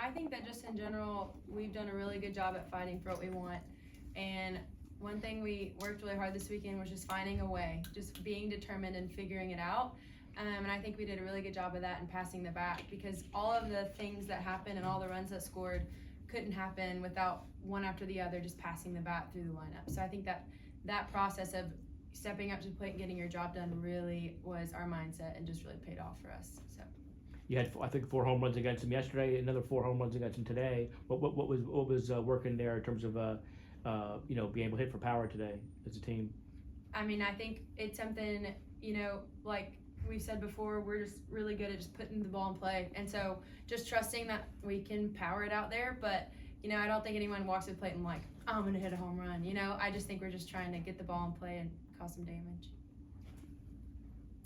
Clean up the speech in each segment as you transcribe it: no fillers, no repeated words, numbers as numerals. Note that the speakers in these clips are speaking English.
I think that just in general, we've done a really good job at fighting for what we want. And one thing we worked really hard this weekend was just finding a way, just being determined and figuring it out. And I think we did a really good job of that and passing the bat, because all of the things that happened and all the runs that scored couldn't happen without one after the other just passing the bat through the lineup. So I think that process of stepping up to the plate and getting your job done really was our mindset and just really paid off for us. So you had, I think, 4 home runs against them yesterday, another 4 home runs against them today. What was working there in terms of being able to hit for power today as a team? I mean, I think it's something, like we've said before, we're just really good at just putting the ball in play. And so just trusting that we can power it out there. But, I don't think anyone walks to the plate and like, I'm going to hit a home run. I just think we're just trying to get the ball in play and cause some damage.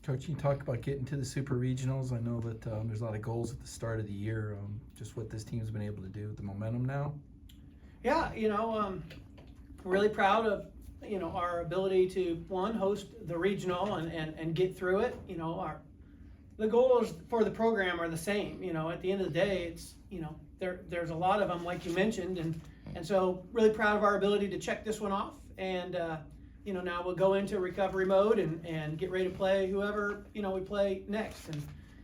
Coach, you talk about getting to the super regionals. I know that there's a lot of goals at the start of the year. Just what this team's been able to do with the momentum now. Yeah, really proud of our ability to host the regional and get through it. The goals for the program are the same. At the end of the day, it's there's a lot of them, like you mentioned, and so really proud of our ability to check this one off. And now we'll go into recovery mode and get ready to play whoever we play next. And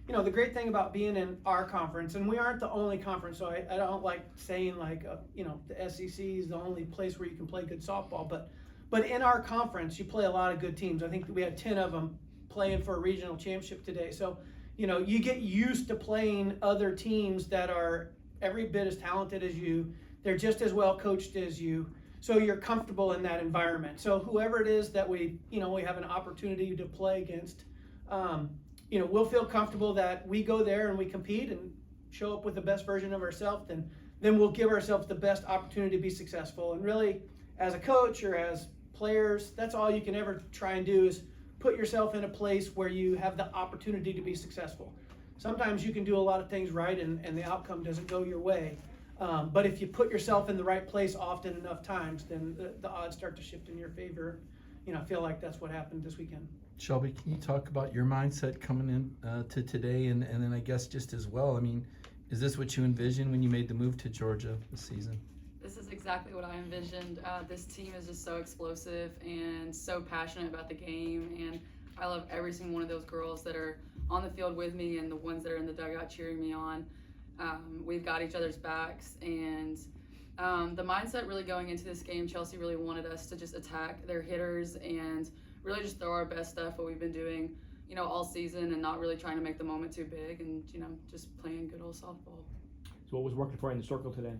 the great thing about being in our conference, and we aren't the only conference, so I don't like saying like the SEC is the only place where you can play good softball, but in our conference you play a lot of good teams. I think we had 10 of them playing for a regional championship today. So you get used to playing other teams that are every bit as talented as you. They're just as well coached as you. So you're comfortable in that environment. So whoever it is that we have an opportunity to play against, we'll feel comfortable that we go there and we compete and show up with the best version of ourselves, then we'll give ourselves the best opportunity to be successful. And really, as a coach or as players, that's all you can ever try and do, is put yourself in a place where you have the opportunity to be successful. Sometimes you can do a lot of things right and the outcome doesn't go your way. But if you put yourself in the right place often enough times, then the odds start to shift in your favor. I feel like that's what happened this weekend. Shelby, can you talk about your mindset coming in to today, and then I guess just as well, I mean, is this what you envisioned when you made the move to Georgia this season? This is exactly what I envisioned. This team is just so explosive and so passionate about the game, and I love every single one of those girls that are on the field with me and the ones that are in the dugout cheering me on. We've got each other's backs, and the mindset really going into this game, Chelsea really wanted us to just attack their hitters and really just throw our best stuff, what we've been doing, all season, and not really trying to make the moment too big, and just playing good old softball. So what was working for you in the circle today?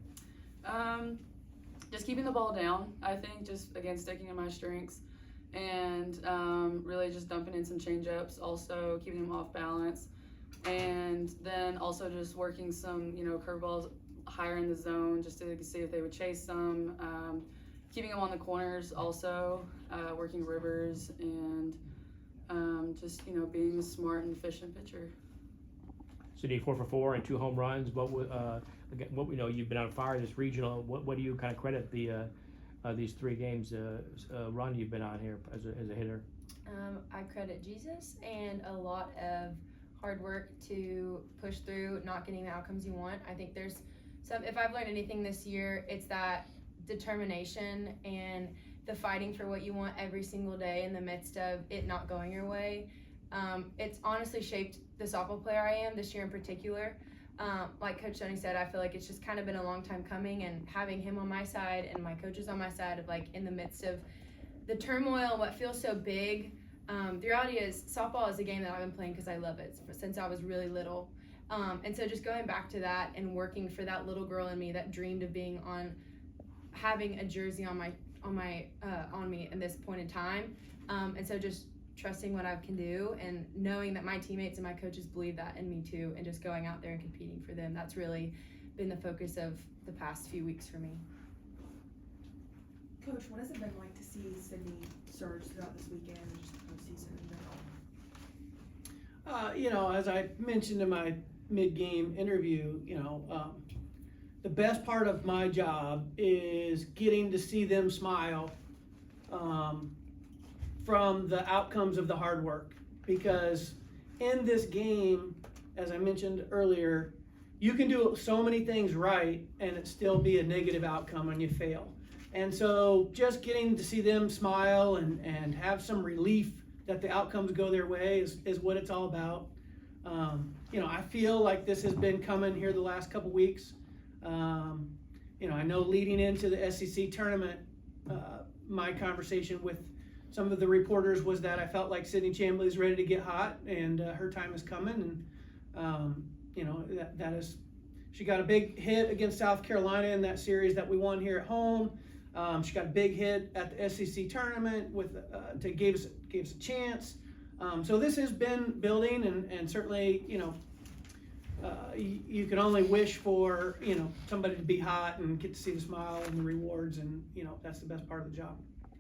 Just keeping the ball down, I think, just again sticking to my strengths, and really just dumping in some change-ups, also keeping them off balance, and then also just working some curveballs higher in the zone just to see if they would chase some, keeping them on the corners, also working rivers, and just being a smart and efficient pitcher. Sydney 4 for 4 and 2 home runs. You've been on fire this regional. What do you kind of credit these 3 games run you've been on here as a hitter? I credit Jesus and a lot of hard work to push through not getting the outcomes you want. I think there's if I've learned anything this year, it's that determination and the fighting for what you want every single day in the midst of it not going your way. It's honestly shaped the softball player I am this year in particular. Like Coach Tony said, I feel like it's just kind of been a long time coming, and having him on my side and my coaches on my side of like in the midst of the turmoil and what feels so big. The reality is softball is a game that I've been playing because I love it since I was really little. And so just going back to that and working for that little girl in me that dreamed of being having a jersey on me at this point in time. And so just trusting what I can do and knowing that my teammates and my coaches believe that in me too, and just going out there and competing for them. That's really been the focus of the past few weeks for me. Coach, what has it been like to see Sydney surge throughout this weekend and just the postseason in general? As I mentioned in my mid-game interview, the best part of my job is getting to see them smile from the outcomes of the hard work. Because in this game, as I mentioned earlier, you can do so many things right and it still be a negative outcome when you fail. And so just getting to see them smile and have some relief that the outcomes go their way is what it's all about. I feel like this has been coming here the last couple weeks. I know leading into the SEC tournament, my conversation with some of the reporters was that I felt like Sydney Chambley is ready to get hot and her time is coming. And, that is, she got a big hit against South Carolina in that series that we won here at home. She got a big hit at the SEC tournament gave us a chance. So this has been building, and certainly, you can only wish for, somebody to be hot and get to see the smile and the rewards, and, that's the best part of the job.